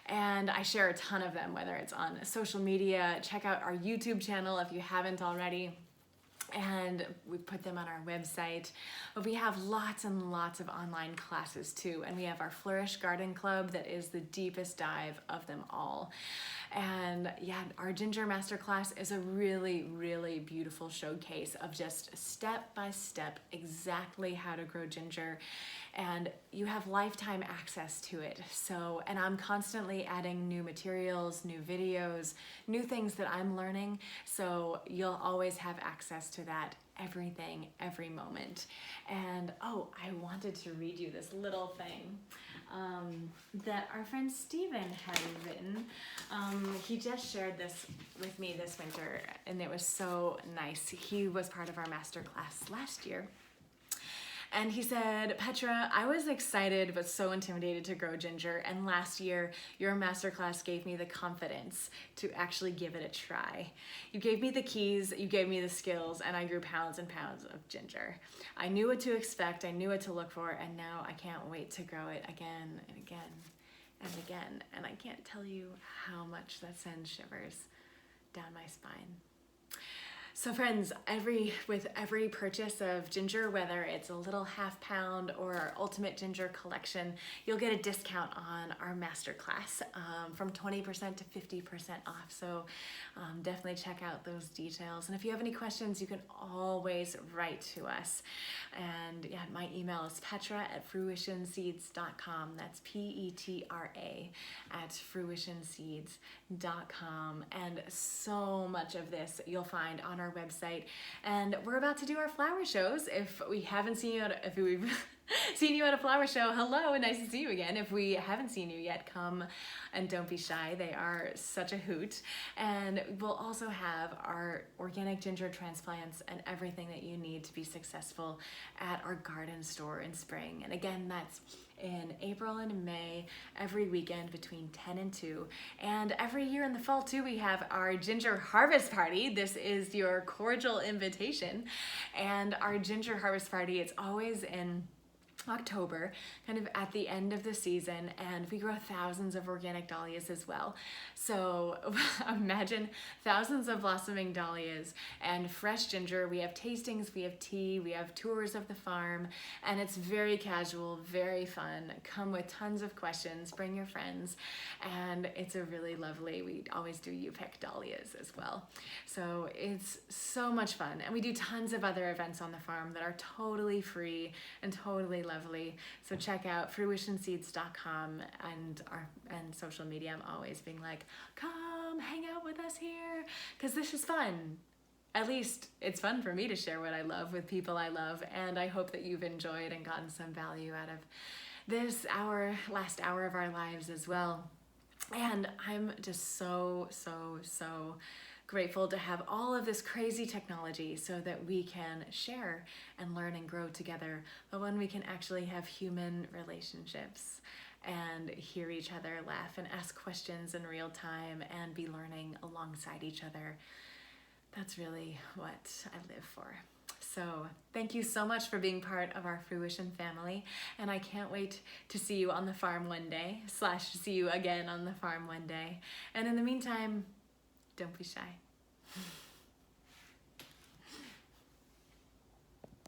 And I share a ton of them, whether it's on social media. Check out our YouTube channel if you haven't already. And we put them on our website. But we have lots and lots of online classes too. And we have our Flourish Garden Club that is the deepest dive of them all. And yeah, our Ginger Masterclass is a really, really beautiful showcase of just step by step exactly how to grow ginger. And you have lifetime access to it. So, and I'm constantly adding new materials, new videos, new things that I'm learning. So you'll always have access to that, everything, every moment. And oh, I wanted to read you this little thing. that our friend Steven had written. He just shared this with me this winter, and it was so nice. He was part of our masterclass last year. And he said, Petra, I was excited but so intimidated to grow ginger, and last year your masterclass gave me the confidence to actually give it a try. You gave me the keys, you gave me the skills, and I grew pounds and pounds of ginger. I knew what to expect, I knew what to look for, and now I can't wait to grow it again and again and again. And I can't tell you how much that sends shivers down my spine. So friends, with every purchase of ginger, whether it's a little half pound or our ultimate ginger collection, you'll get a discount on our masterclass from 20% to 50% off. So definitely check out those details. And if you have any questions, you can always write to us. And yeah, my email is petra@fruitionseeds.com. That's Petra @fruitionseeds.com. And so much of this you'll find on our website. And we're about to do our flower shows. If we haven't seen you if we've seen you at a flower show, hello, and nice to see you again. If we haven't seen you yet, come and don't be shy. They are such a hoot. And we'll also have our organic ginger transplants and everything that you need to be successful at our garden store in spring. And again, that's in April and May, every weekend between 10 and 2. And every year in the fall too, we have our ginger harvest party. This is your cordial invitation. And our ginger harvest party, it's always in October, kind of at the end of the season, and we grow thousands of organic dahlias as well. So imagine thousands of blossoming dahlias and fresh ginger. We have tastings, we have tea, we have tours of the farm, and it's very casual, very fun. Come with tons of questions, bring your friends, and it's a really lovely, we always do you pick dahlias as well. So it's so much fun, and we do tons of other events on the farm that are totally free and totally lovely. So check out fruitionseeds.com and social media. I'm always being like, come hang out with us here, because this is fun. At least it's fun for me to share what I love with people I love, and I hope that you've enjoyed and gotten some value out of this last hour of our lives as well. And I'm just so grateful to have all of this crazy technology so that we can share and learn and grow together, but when we can actually have human relationships and hear each other laugh and ask questions in real time and be learning alongside each other. That's really what I live for. So thank you so much for being part of our Fruition family, and I can't wait to see you on the farm one day, see you again on the farm one day. And in the meantime, don't be shy.